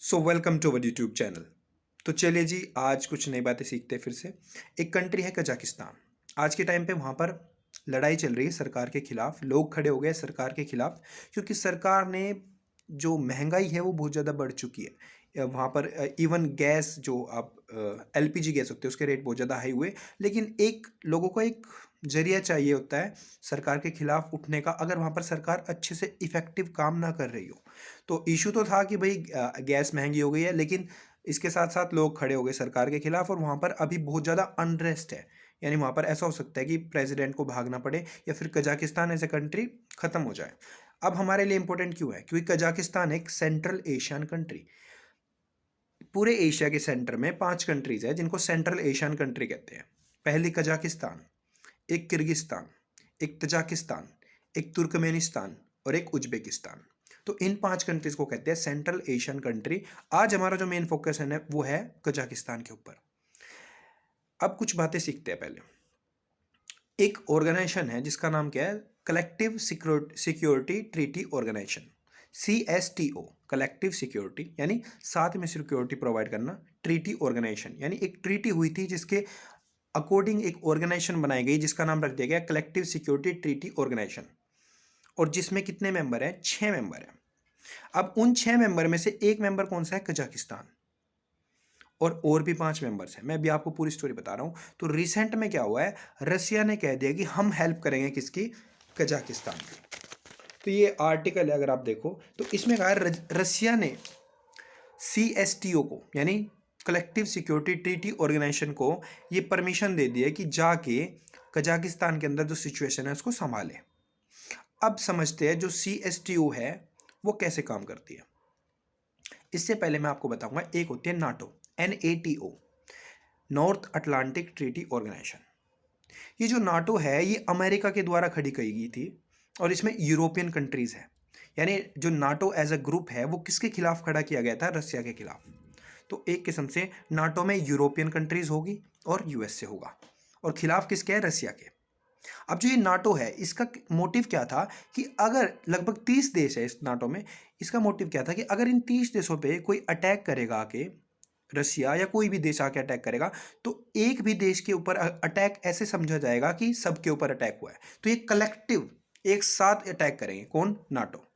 So welcome to our YouTube channel. तो चलिए जी, आज कुछ नई बातें सीखते हैं फिर से। एक कंट्री है कजाकिस्तान। आज के टाइम पे वहाँ पर लड़ाई चल रही है सरकार के खिलाफ। लोग खड़े हो गए सरकार के खिलाफ, क्योंकि सरकार ने जो महंगाई है वो बहुत ज़्यादा बढ़ चुकी है। वहाँ पर इवन गैस जो आप एलपीजी गैस होते हैं उसके रेट बहुत ज़्यादा हाई हुए। लेकिन एक लोगों को एक जरिया चाहिए होता है सरकार के खिलाफ उठने का, अगर वहाँ पर सरकार अच्छे से इफ़ेक्टिव काम ना कर रही हो। तो इशू तो था कि भाई गैस महंगी हो गई है, लेकिन इसके साथ साथ लोग खड़े हो गए सरकार के खिलाफ और वहाँ पर अभी बहुत ज़्यादा अनरेस्ट है। यानी वहाँ पर ऐसा हो सकता है कि प्रेसिडेंट को भागना पड़े या फिर कजाकिस्तान एज ए कंट्री ख़त्म हो जाए। अब हमारे लिए इंपॉर्टेंट क्यों है? क्योंकि कजाकिस्तान एक सेंट्रल एशियन कंट्री, पूरे एशिया के सेंटर में 5 कंट्रीज है जिनको सेंट्रल एशियन कंट्री कहते हैं। पहली कजाकिस्तान, एक किर्गिस्तान, एक तजाकिस्तान, एक तुर्कमेनिस्तान और एक उज्बेकिस्तान। तो इन 5 कंट्रीज को कहते हैं सेंट्रल एशियन कंट्री। आज हमारा जो मेन फोकस है वो है कजाकिस्तान के ऊपर। अब कुछ बातें सीखते हैं पहले। एक ऑर्गेनाइजेशन है जिसका नाम क्या है? Collective security treaty organization, CSTO। Collective security यानी साथ में सिक्योरिटी प्रोवाइड करना, ट्रीटी ऑर्गेनाइजेशन यानी एक ट्रीटी हुई थी जिसके अकॉर्डिंग एक ऑर्गेनाइजेशन बनाई गई जिसका नाम रख दिया गया कलेक्टिव सिक्योरिटी ट्रीटी ऑर्गेनाइजेशन। और जिसमें कितने मेंबर हैं? 6 मेंबर हैं। अब उन 6 मेंबर में से एक मेंबर कौन सा है? कजाकिस्तान। और भी 5 मेंबर्स हैं। मैं भी आपको पूरी स्टोरी बता रहा हूँ। तो रिसेंट में क्या हुआ है, रसिया ने कह दिया कि हम हेल्प करेंगे किसकी? कजाकिस्तान की। तो ये आर्टिकल है, अगर आप देखो तो इसमें कहा है रसिया ने CSTO को यानी कलेक्टिव सिक्योरिटी ट्रीटी ऑर्गेनाइजेशन को ये परमिशन दे दी है कि जाके कजाकिस्तान के अंदर जो सिचुएशन है उसको संभाले। अब समझते हैं जो CSTO है वो कैसे काम करती है। इससे पहले मैं आपको बताऊंगा, एक होती है NATO, NATO, north Atlantic treaty organization. ये जो नाटो है ये अमेरिका के द्वारा खड़ी की गई थी और इसमें यूरोपियन कंट्रीज है। यानी जो नाटो एज अ ग्रुप है वो किसके खिलाफ खड़ा किया गया था? रसिया के खिलाफ। तो एक किस्म से नाटो में यूरोपियन कंट्रीज होगी और US से होगा, और खिलाफ किसके है? रसिया के। अब जो ये नाटो है इसका मोटिव क्या था कि अगर लगभग 30 देश है इस नाटो में, इसका मोटिव क्या था कि अगर इन 30 देशों पे कोई अटैक करेगा आके, रसिया या कोई भी देश आके अटैक करेगा, तो एक भी देश के ऊपर अटैक ऐसे समझा जाएगा कि सबके ऊपर अटैक हुआ है। तो ये कलेक्टिव एक साथ अटैक करेंगे। कौन? नाटो।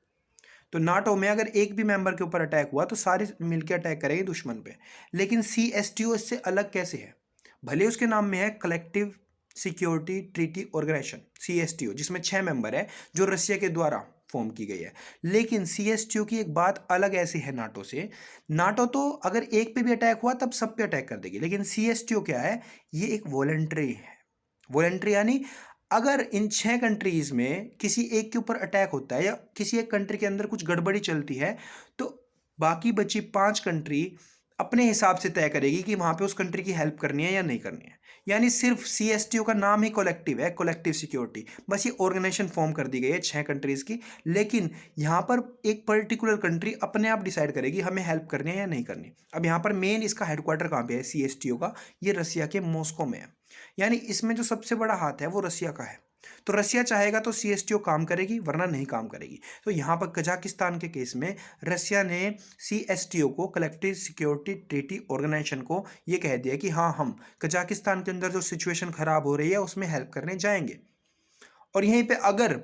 तो नाटो में अगर एक भी मेंबर के ऊपर अटैक हुआ तो सारे मिलकर अटैक करेंगे दुश्मन पे। लेकिन CSTO इससे अलग कैसे है? भले उसके नाम में है collective security treaty organization CSTO, जिसमें 6 मेंबर है जो रसिया के द्वारा फॉर्म की गई है, लेकिन CSTO की एक बात अलग ऐसी है नाटो से। नाटो तो अगर एक पे भी अटैक हुआ तब सब पे अटैक कर देगी, लेकिन CSTO क्या है? ये एक वॉलंटरी है। वॉलंटरी यानी अगर इन 6 कंट्रीज में किसी एक के ऊपर अटैक होता है या किसी एक कंट्री के अंदर कुछ गड़बड़ी चलती है, तो बाकी बची 5 कंट्री अपने हिसाब से तय करेगी कि वहां पे उस कंट्री की हेल्प करनी है या नहीं करनी है। यानी सिर्फ CSTO का नाम ही कलेक्टिव है, कलेक्टिव सिक्योरिटी। बस ये ऑर्गेनाइजेशन फॉर्म कर दी गई है 6 कंट्रीज की, लेकिन यहाँ पर एक पर्टिकुलर कंट्री अपने आप डिसाइड करेगी हमें हेल्प करनी है या नहीं करनी। अब यहाँ पर मेन इसका हेडक्वार्टर कहाँ पे है CSTO का? ये रसिया के मॉस्को में है। यानी इसमें जो सबसे बड़ा हाथ है वो रसिया का है। तो रसिया चाहेगा तो CSTO काम करेगी, वरना नहीं काम करेगी। तो यहाँ पर कजाकिस्तान के केस में रसिया ने CSTO को, कलेक्टिव सिक्योरिटी ट्रीटी ऑर्गेनाइजेशन को, ये कह दिया कि हाँ, हम कजाकिस्तान के अंदर जो सिचुएशन खराब हो रही है उसमें हेल्प करने जाएंगे। और यहीं पे अगर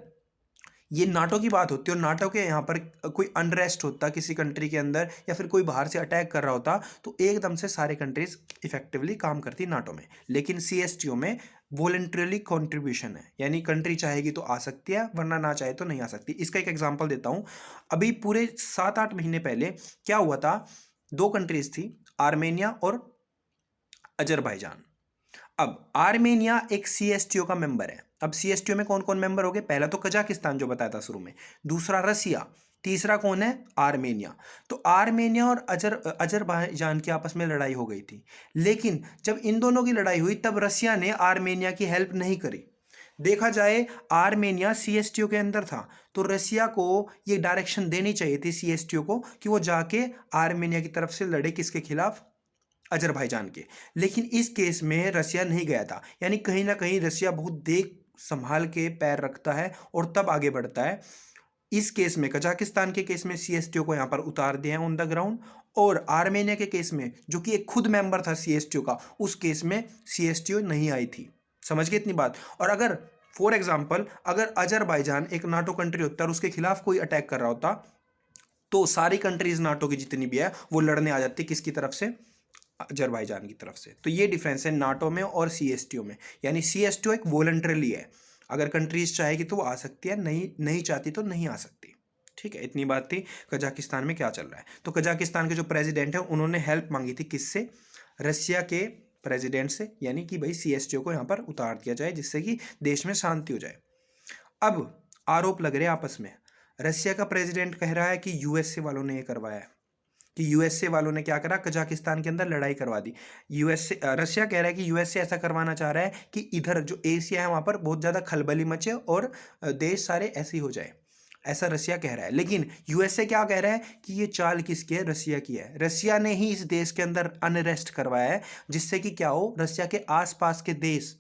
ये नाटो की बात होती है और नाटो के यहाँ पर कोई अनरेस्ट होता किसी कंट्री के अंदर या फिर कोई बाहर से अटैक कर रहा होता, तो एकदम से सारे कंट्रीज इफेक्टिवली काम करती नाटो में। लेकिन CSTO में वॉलंटरीली कॉन्ट्रीब्यूशन है, यानी कंट्री चाहेगी तो आ सकती है, वरना ना चाहे तो नहीं आ सकती। इसका एक एग्जाम्पल देता हूँ। अभी पूरे 7-8 महीने पहले क्या हुआ था? 2 कंट्रीज थी, आर्मेनिया और अजरबैजान। अब आर्मेनिया एक CSTO का मेंबर है। अब CSTO में कौन कौन मेंबर हो गए? पहला तो कजाकिस्तान जो बताया था शुरू में, दूसरा रसिया, तीसरा कौन है? आर्मेनिया। तो आर्मेनिया और अजरबैजान की आपस में लड़ाई हो गई थी, लेकिन जब इन दोनों की लड़ाई हुई तब रसिया ने आर्मेनिया की हेल्प नहीं करी। देखा जाए आर्मेनिया CSTO के अंदर था, तो रसिया को ये डायरेक्शन देनी चाहिए थी CSTO को कि वो जाके आर्मेनिया की तरफ से लड़े। किसके खिलाफ? अजरबैजान के। लेकिन इस केस में रसिया नहीं गया था। यानी कहीं ना कहीं रसिया बहुत देख संभाल के पैर रखता है और तब आगे बढ़ता है। इस केस में, कजाकिस्तान के केस में, CSTO को यहां पर उतार दिया है ऑन द ग्राउंड, और आर्मेनिया के केस में, जो कि एक खुद मेंबर था सीएसटीओ का, उस केस में सीएसटीओ नहीं आई थी। समझ गए इतनी बात। और अगर फॉर एग्जाम्पल अगर अजरबैजान एक नाटो कंट्री होता और उसके खिलाफ कोई अटैक कर रहा होता, तो सारी कंट्रीज नाटो की जितनी भी है वो लड़ने आ जाती किसकी तरफ से, अजरबैजान की तरफ से। तो ये डिफरेंस है नाटो में और सीएसटीओ में। यानी सीएसटीओ एक वॉलंटरली है, अगर कंट्रीज चाहेगी तो वो आ सकती है, नहीं नहीं चाहती तो नहीं आ सकती। ठीक है, इतनी बात थी कजाकिस्तान में क्या चल रहा है। तो कजाकिस्तान के जो प्रेसिडेंट है उन्होंने हेल्प मांगी थी किससे, रशिया के प्रेसिडेंट से, यानी कि भाई सीएसटीओ को यहाँ पर उतार दिया जाए जिससे कि देश में शांति हो जाए। अब आरोप लग रहे हैं आपस में, रशिया का प्रेसिडेंट कह रहा है कि यूएसए वालों ने ये करवाया है, कि यूएसए वालों ने क्या करा, कजाकिस्तान के अंदर लड़ाई करवा दी। यूएसए रशिया कह रहा है कि यूएसए ऐसा करवाना चाह रहा है कि इधर जो एशिया है वहाँ पर बहुत ज़्यादा खलबली मचे और देश सारे ऐसे ही हो जाए, ऐसा रशिया कह रहा है। लेकिन यूएसए क्या कह रहा है कि ये चाल किसकी है, रशिया की है। रशिया ने ही इस देश के अंदर अनरेस्ट करवाया है जिससे कि क्या हो, रशिया के आसपास के देश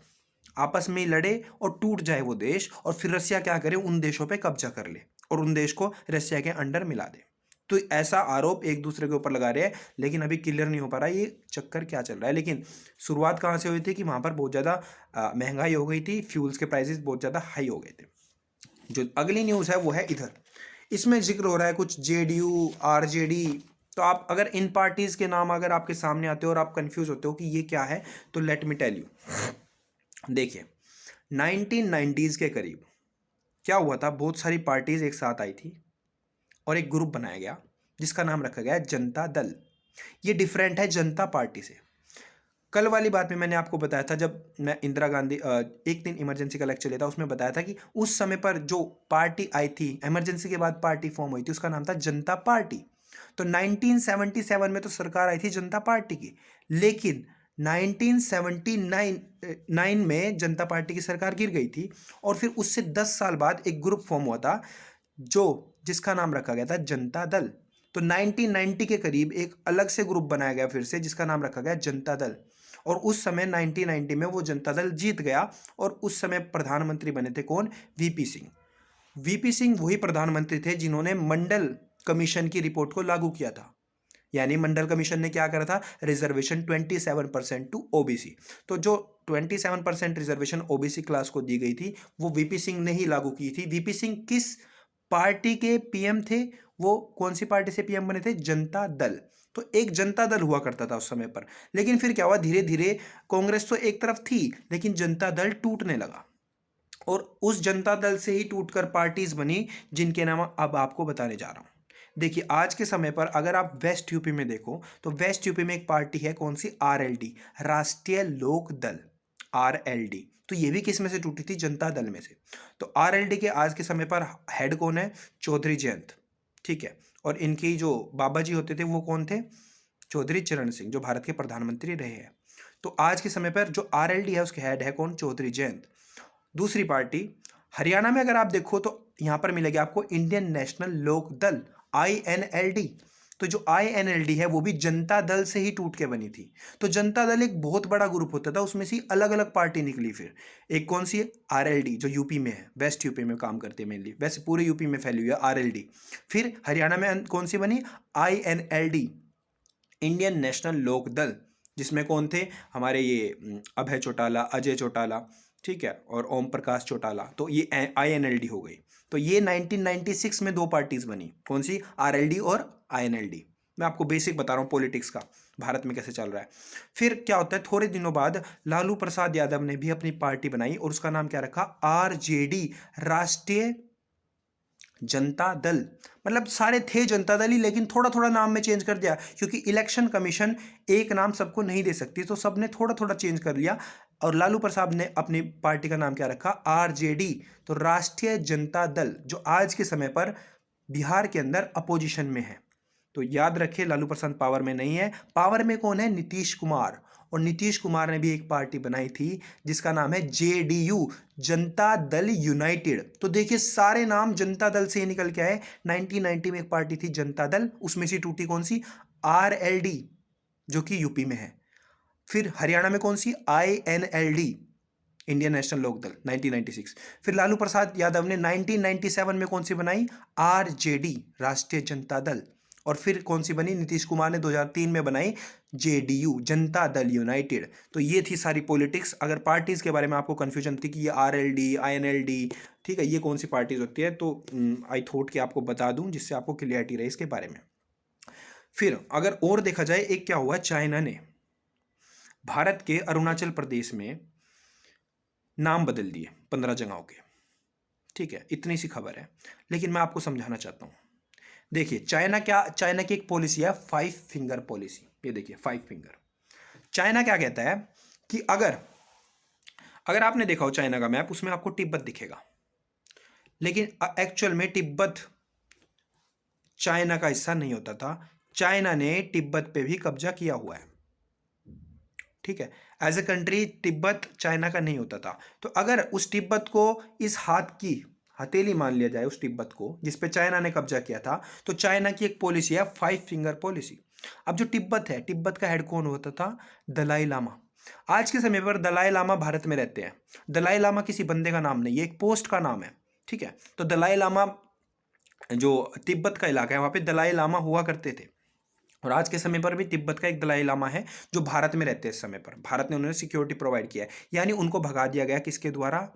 आपस में लड़े और टूट जाए वो देश, और फिर रशिया क्या करे, उन देशों पे कब्जा कर ले और उन देश को रशिया के अंडर मिला दे। तो ऐसा आरोप एक दूसरे के ऊपर लगा रहे हैं, लेकिन अभी क्लियर नहीं हो पा रहा है ये चक्कर क्या चल रहा है। लेकिन शुरुआत कहाँ से हुई थी कि वहाँ पर बहुत ज़्यादा महंगाई हो गई थी, फ्यूल्स के प्राइसेस बहुत ज़्यादा हाई हो गए थे। जो अगली न्यूज़ है वो है इधर, इसमें जिक्र हो रहा है कुछ जेडीयू आरजेडी। तो आप अगर इन पार्टीज़ के नाम अगर आपके सामने आते हो और आप कंफ्यूज होते हो कि ये क्या है, तो लेट मी टेल यू। देखिए 1990s के करीब क्या हुआ था, बहुत सारी पार्टीज एक साथ आई थी और एक ग्रुप बनाया गया जिसका नाम रखा गया जनता दल। ये डिफरेंट है जनता पार्टी से। कल वाली बात में मैंने आपको बताया था, जब मैं इंदिरा गांधी एक दिन इमरजेंसी का लेक्चर लेता, उसमें बताया था कि उस समय पर जो पार्टी आई थी, इमरजेंसी के बाद पार्टी फॉर्म हुई थी, उसका नाम था जनता पार्टी। तो 1977 में तो सरकार आई थी जनता पार्टी की, लेकिन 1979 में जनता पार्टी की सरकार गिर गई थी और फिर उससे 10 साल बाद एक ग्रुप फॉर्म हुआ था जो जिसका नाम रखा गया था जनता दल। तो 1990 के करीब एक अलग से ग्रुप बनाया गया फिर से जिसका नाम रखा गया जनता दल, और उस समय 1990 में वो जनता दल जीत गया और उस समय प्रधानमंत्री बने थे कौन, वीपी सिंह। वीपी सिंह वही प्रधानमंत्री थे जिन्होंने मंडल कमीशन की रिपोर्ट को लागू किया था। यानी मंडल कमीशन ने क्या करा था, रिजर्वेशन 27% टू ओबीसी। तो जो 27% रिजर्वेशन ओबीसी क्लास को दी गई थी वो वीपी सिंह ने ही लागू की थी। वीपी सिंह किस पार्टी के पीएम थे, वो कौन सी पार्टी से पीएम बने थे, जनता दल। तो एक जनता दल हुआ करता था उस समय पर, लेकिन फिर क्या हुआ, धीरे धीरे कांग्रेस तो एक तरफ थी लेकिन जनता दल टूटने लगा और उस जनता दल से ही टूटकर पार्टीज बनी जिनके नाम अब आपको बताने जा रहा हूं। देखिए आज के समय पर अगर आप वेस्ट यूपी में देखो तो वेस्ट यूपी में एक पार्टी है कौन सी, आरएलडी, राष्ट्रीय लोक दल, आरएलडी। तो ये भी किस में से टूटी थी, जनता दल में से। तो आरएलडी के आज के समय पर हेड कौन है, चौधरी जयंत। ठीक है, और इनकी जो बाबा जी होते थे वो कौन थे, चौधरी चरण सिंह, जो भारत के प्रधानमंत्री रहे हैं। तो आज के समय पर जो आरएलडी है उसके हेड है कौन, चौधरी जयंत। दूसरी पार्टी हरियाणा में अगर आप देखो तो यहां पर मिलेगी आपको इंडियन नेशनल लोक दल, आईएनएलडी। तो जो आईएनएलडी है वो भी जनता दल से ही टूट के बनी थी। तो जनता दल एक बहुत बड़ा ग्रुप होता था, उसमें से अलग अलग पार्टी निकली। फिर एक कौन सी है, आरएलडी, जो यूपी में है, वेस्ट यूपी में काम करते हैं मेनली, वैसे पूरे यूपी में फैली हुई है आरएलडी। फिर हरियाणा में कौन सी बनी, आईएनएलडी, इंडियन नेशनल लोक दल, जिसमें कौन थे, हमारे ये अभय चौटाला, अजय चौटाला, ठीक है, और ओम प्रकाश चौटाला। तो ये आईएनएलडी हो गई। तो ये 1996 में दो पार्टीज बनी, कौन सी, आरएलडी और आईएनएलडी। मैं आपको बेसिक बता रहा हूँ पॉलिटिक्स का, भारत में कैसे चल रहा है। फिर क्या होता है, थोड़े दिनों बाद लालू प्रसाद यादव ने भी अपनी पार्टी बनाई और उसका नाम क्या रखा, आरजेडी, राष्ट्रीय जनता दल। मतलब सारे थे जनता दल ही, लेकिन थोड़ा थोड़ा नाम में चेंज कर दिया क्योंकि इलेक्शन कमीशन एक नाम सबको नहीं दे सकती, तो सबने थोड़ा थोड़ा चेंज कर लिया। और लालू प्रसाद ने अपनी पार्टी का नाम क्या रखा, आरजेडी, तो राष्ट्रीय जनता दल, जो आज के समय पर बिहार के अंदर अपोजिशन में है। तो याद रखिए लालू प्रसाद पावर में नहीं है, पावर में कौन है, नीतीश कुमार। और नीतीश कुमार ने भी एक पार्टी बनाई थी जिसका नाम है जेडीयू, जनता दल यूनाइटेड। तो देखिए सारे नाम जनता दल से ही निकल के आए। 1990 में एक पार्टी थी जनता दल, उसमें से टूटी कौन सी, आरएलडी, जो कि यूपी में है। फिर हरियाणा में कौन सी, आईएनएलडी, इंडियन नेशनल लोक दल, 1996। फिर लालू प्रसाद यादव ने 1997 में कौन सी बनाई, आरजेडी, राष्ट्रीय जनता दल। और फिर कौन सी बनी, नीतीश कुमार ने 2003 में बनाई जेडीयू, जनता दल यूनाइटेड। तो ये थी सारी पॉलिटिक्स। अगर पार्टीज़ के बारे में आपको कन्फ्यूजन थी कि ये आरएलडी, आईएनएलडी, ठीक है, ये कौन सी पार्टीज होती है, तो आई थॉट कि आपको बता दूं जिससे आपको क्लियरिटी रहे इसके बारे में। फिर अगर और देखा जाए, एक क्या हुआ, चाइना ने भारत के अरुणाचल प्रदेश में नाम बदल दिए 15 जगहों के, ठीक है, इतनी सी खबर है। लेकिन मैं आपको समझाना चाहता हूँ। देखिए चाइना की एक पॉलिसी है 5 फिंगर पॉलिसी। ये देखिए 5 फिंगर। चाइना क्या कहता है कि अगर आपने देखा हो चाइना का मैप, उसमें आपको तिब्बत दिखेगा, लेकिन एक्चुअल में तिब्बत चाइना का हिस्सा नहीं होता था। चाइना ने तिब्बत पे भी कब्जा किया हुआ है, ठीक है, as a country Tibet China का नहीं होता था। तो अगर उस तिब्बत को इस हाथ की हथेली मान लिया जाए, उस तिब्बत को जिस पे चाइना ने कब्जा किया था, तो चाइना की एक पॉलिसी है 5 फिंगर पॉलिसी। अब जो तिब्बत है, तिब्बत का हेड कौन होता था, दलाई लामा। आज के समय पर दलाई लामा भारत में रहते हैं। दलाई लामा किसी बंदे का नाम नहीं, ये एक पोस्ट का नाम है, ठीक है। तो दलाई लामा, जो तिब्बत का इलाका है, वहाँ पे दलाई लामा हुआ करते थे। और आज के समय पर भी तिब्बत का एक दलाई लामा है जो भारत में रहते हैं। इस समय पर भारत ने उन्हें सिक्योरिटी प्रोवाइड किया है, यानी उनको भगा दिया गया किसके द्वारा,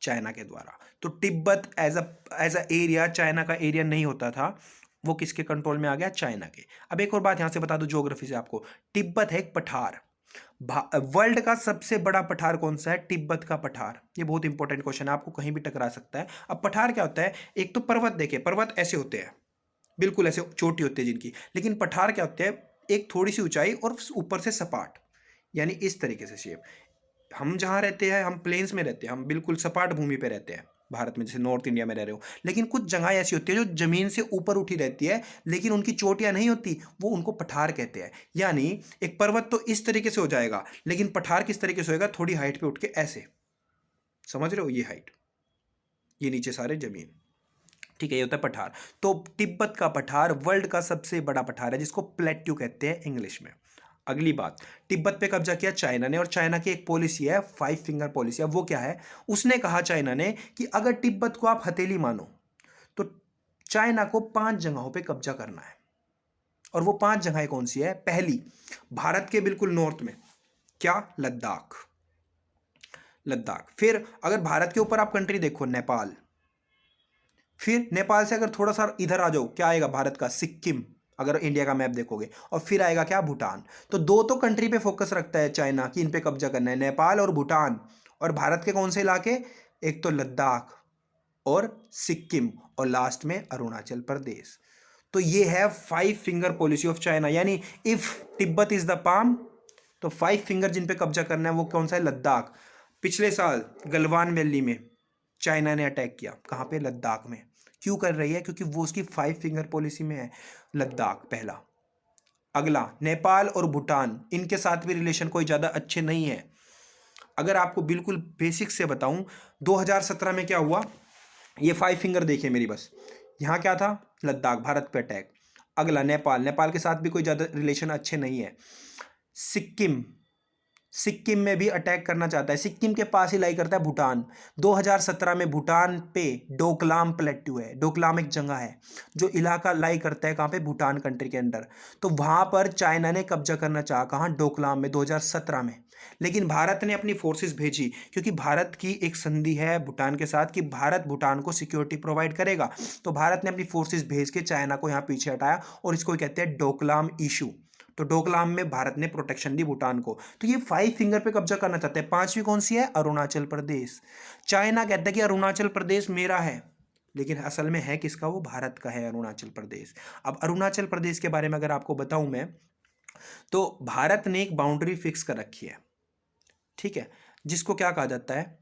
चाइना के द्वारा। तो Tibet as a area China का एरिया नहीं होता था, वो किसके कंट्रोल में आ गया, चाइना के। अब एक और बात यहां से बता दूं ज्योग्राफी से आपको, तिब्बत है एक पठार। वर्ल्ड का सबसे बड़ा पठार कौन सा है, तिब्बत का पठार। ये बहुत इंपॉर्टेंट क्वेश्चन है, आपको कहीं भी टकरा सकता है। अब पठार क्या होता है, एक तो पर्वत, देखिए पर्वत ऐसे होते हैं, बिल्कुल ऐसे चोटी होती है जिनकी, लेकिन पठार क्या होते हैं, एक थोड़ी सी ऊंचाई और ऊपर से सपाट, यानी इस तरीके से शेप। हम जहाँ रहते हैं, हम प्लेन्स में रहते हैं, हम बिल्कुल सपाट भूमि पे रहते हैं भारत में, जैसे नॉर्थ इंडिया में रह रहे हो। लेकिन कुछ जगह ऐसी होती है जो जमीन से ऊपर उठी रहती है, लेकिन उनकी चोटियां नहीं होती, वो उनको पठार कहते हैं। यानी एक पर्वत तो इस तरीके से हो जाएगा, लेकिन पठार किस तरीके से होएगा, थोड़ी हाइट पे उठ के ऐसे, समझ रहे हो, ये हाइट, ये नीचे सारे जमीन, ठीक है, ये होता है पठार। तो तिब्बत का पठार वर्ल्ड का सबसे बड़ा पठार है, जिसको प्लेट्यू कहते हैं इंग्लिश में। अगली बात, तिब्बत पे कब्जा किया चाइना ने, और चाइना की एक पॉलिसी है 5 फिंगर पॉलिसी। अब वो क्या है, उसने कहा चाइना ने कि अगर तिब्बत को आप हथेली मानो, तो चाइना को 5 जगहों पे कब्जा करना है। और वो 5 जगहें कौन सी है, पहली, भारत के बिल्कुल नॉर्थ में, क्या, लद्दाख, लद्दाख। फिर अगर भारत के ऊपर आप कंट्री देखो, नेपाल। फिर नेपाल से अगर थोड़ा सा इधर आ जाओ, क्या आएगा, भारत का सिक्किम, अगर इंडिया का मैप देखोगे। और फिर आएगा क्या, भूटान। तो दो तो कंट्री पे फोकस रखता है चाइना कि इन पे कब्जा करना है, नेपाल और भूटान। और भारत के कौन से इलाके, एक तो लद्दाख और सिक्किम, और लास्ट में अरुणाचल प्रदेश। तो ये है 5 फिंगर पॉलिसी ऑफ चाइना। यानी if Tibet is the palm, तो 5 फिंगर जिन पे कब्जा करना है वो कौन सा है, लद्दाख। पिछले साल गलवान वैली में चाइना ने अटैक किया, कहाँ पे, लद्दाख में। क्यों कर रही है, क्योंकि वो उसकी 5 फिंगर पॉलिसी में है, लद्दाख पहला। अगला, नेपाल और भूटान, इनके साथ भी रिलेशन कोई ज़्यादा अच्छे नहीं है। अगर आपको बिल्कुल बेसिक से बताऊं, 2017 में क्या हुआ, ये 5 फिंगर देखिए मेरी बस, यहाँ क्या था, लद्दाख, भारत पे अटैक। अगला नेपाल, नेपाल के साथ भी कोई ज़्यादा रिलेशन अच्छे नहीं है। सिक्किम, सिक्किम में भी अटैक करना चाहता है, सिक्किम के पास ही लाई करता है भूटान। 2017 में भूटान पे डोकलाम प्लेट्यू है, डोकलाम एक जगह है जो इलाका लाई करता है, कहाँ पे, भूटान कंट्री के अंदर। तो वहाँ पर चाइना ने कब्जा करना चाहा, कहाँ, डोकलाम में, 2017 में। लेकिन भारत ने अपनी फोर्सेस भेजी, क्योंकि भारत की एक संधि है भूटान के साथ कि भारत भूटान को सिक्योरिटी प्रोवाइड करेगा। तो भारत ने अपनी फोर्सेस भेज के चाइना को यहाँ पीछे हटाया, और इसको कहते हैं डोकलाम इशू। तो डोकलाम में भारत ने प्रोटेक्शन दी भूटान को। तो ये 5 फिंगर पे कब्जा करना चाहते हैं। 5वीं कौन सी है, अरुणाचल प्रदेश। चाइना कहता है कि अरुणाचल प्रदेश मेरा है, लेकिन असल में है किसका, वो भारत का है अरुणाचल प्रदेश। अब अरुणाचल प्रदेश के बारे में अगर आपको बताऊं मैं, तो भारत ने एक बाउंड्री फिक्स कर रखी है, ठीक है, जिसको क्या कहा जाता है,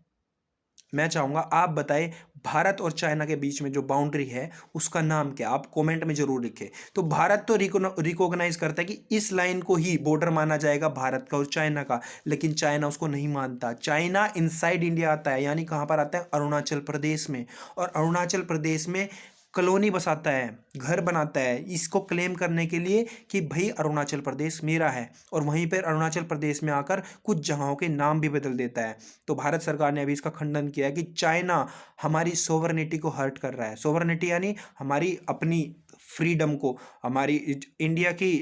मैं चाहूंगा आप बताएं, भारत और चाइना के बीच में जो बाउंड्री है उसका नाम क्या, आप कमेंट में जरूर लिखें। तो भारत तो रिकॉग्नाइज करता है कि इस लाइन को ही बॉर्डर माना जाएगा भारत का और चाइना का, लेकिन चाइना उसको नहीं मानता। चाइना इनसाइड इंडिया आता है, यानी कहाँ पर आता है, अरुणाचल प्रदेश में। और अरुणाचल प्रदेश में कॉलोनी बसाता है, घर बनाता है, इसको क्लेम करने के लिए कि भाई अरुणाचल प्रदेश मेरा है। और वहीं पर अरुणाचल प्रदेश में आकर कुछ जगहों के नाम भी बदल देता है। तो भारत सरकार ने अभी इसका खंडन किया है कि चाइना हमारी सोवरेनिटी को हर्ट कर रहा है। सोवरेनिटी यानी हमारी अपनी फ्रीडम को, हमारी इंडिया की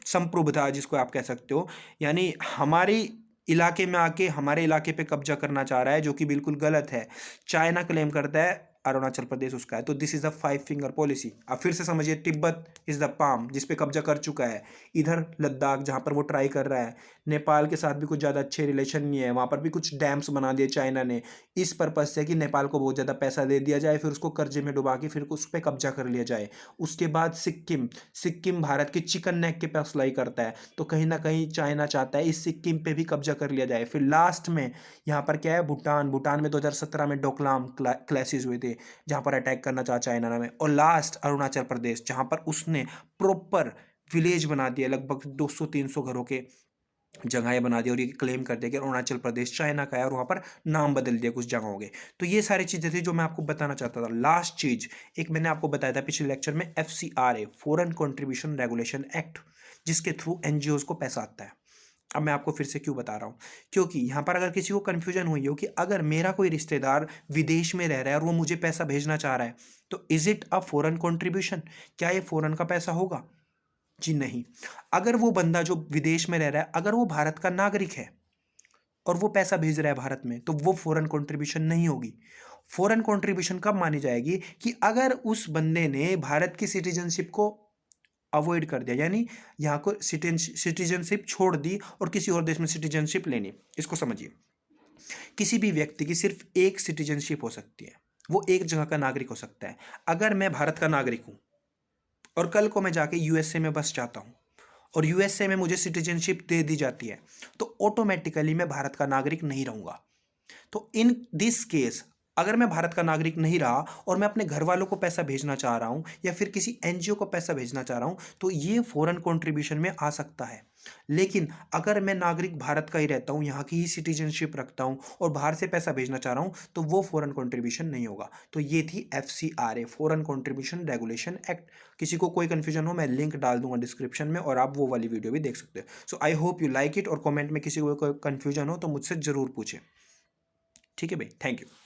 संप्रभुता जिसको आप कह सकते हो, यानी हमारी इलाके में आके हमारे इलाके पे कब्जा करना चाह रहा है, जो कि बिल्कुल गलत है। चाइना क्लेम करता है अरुणाचल प्रदेश उसका है, तो this is the 5 finger policy. अब फिर से समझिए, तिब्बत इज द पाम जिस पे कब्जा कर चुका है, इधर लद्दाख जहाँ पर वो ट्राई कर रहा है, नेपाल के साथ भी कुछ ज़्यादा अच्छे रिलेशन नहीं है, वहाँ पर भी कुछ डैम्स बना दिए चाइना ने, इस पर्पज से कि नेपाल को बहुत ज़्यादा पैसा दे दिया जाए, फिर उसको कर्जे में डुबा के फिर उस पर कब्जा कर लिया जाए। उसके बाद सिक्किम, सिक्किम भारत के चिकन नेक के पास लाई करता है, तो कहीं ना कहीं चाइना चाहता है इस सिक्किम पे भी कब्जा कर लिया जाए। फिर लास्ट में यहाँ पर क्या है, भूटान, भूटान में 2017 में डोकलाम क्लैशेस हुए थे, जहाँ पर अटैक करना चाहा चाइना ने। और लास्ट अरुणाचल प्रदेश, जहाँ पर उसने प्रॉपर विलेज बना दिया, लगभग 200-300 घरों के जगहें बना दी, और ये क्लेम कर दिया कि अरुणाचल प्रदेश चाइना का है, और वहाँ पर नाम बदल दिया कुछ जगहों के। तो ये सारी चीज़ें थी जो मैं आपको बताना चाहता था। लास्ट चीज़ एक मैंने आपको बताया था पिछले लेक्चर में, FCRA, foreign contribution regulation act, जिसके थ्रू NGOs को पैसा आता है। अब मैं आपको फिर से क्यों बता रहा हूँ, क्योंकि यहाँ पर अगर किसी को कन्फ्यूजन हुई हो कि अगर मेरा कोई रिश्तेदार विदेश में रह रहा है और वो मुझे पैसा भेजना चाह रहा है, तो is it a foreign contribution, क्या ये फॉरेन का पैसा होगा? जी नहीं। अगर वो बंदा जो विदेश में रह रहा है, अगर वो भारत का नागरिक है और वो पैसा भेज रहा है भारत में, तो वो फॉरेन कंट्रीब्यूशन नहीं होगी। फॉरेन कंट्रीब्यूशन कब मानी जाएगी? कि अगर उस बंदे ने भारत की सिटीजनशिप को अवॉइड कर दिया, यानी यहाँ को सिटीजनशिप छोड़ दी और किसी और देश में सिटीजनशिप लेनी। इसको समझिए, किसी भी व्यक्ति की सिर्फ एक सिटीजनशिप हो सकती है, वो एक जगह का नागरिक हो सकता है। अगर मैं भारत का नागरिक हूँ और कल को मैं जाके USA में बस जाता हूँ और USA में मुझे सिटीजनशिप दे दी जाती है, तो ऑटोमेटिकली मैं भारत का नागरिक नहीं रहूँगा। तो इन दिस केस, अगर मैं भारत का नागरिक नहीं रहा और मैं अपने घर वालों को पैसा भेजना चाह रहा हूं या फिर किसी NGO को पैसा भेजना चाह रहा हूं, तो ये फॉरेन कंट्रीब्यूशन में आ सकता है। लेकिन अगर मैं नागरिक भारत का ही रहता हूं, यहाँ की ही सिटीजनशिप रखता हूं और बाहर से पैसा भेजना चाह रहा हूं, तो वो फॉरेन कंट्रीब्यूशन नहीं होगा। तो ये थी FCRA, foreign contribution regulation act. किसी को कोई कंफ्यूजन हो, मैं लिंक डाल दूंगा डिस्क्रिप्शन में, और आप वो वाली वीडियो भी देख सकते हो। So I hope you like it, और कमेंट में किसी को कोई कंफ्यूजन हो तो मुझसे जरूर पूछे। ठीक है भाई, थैंक यू।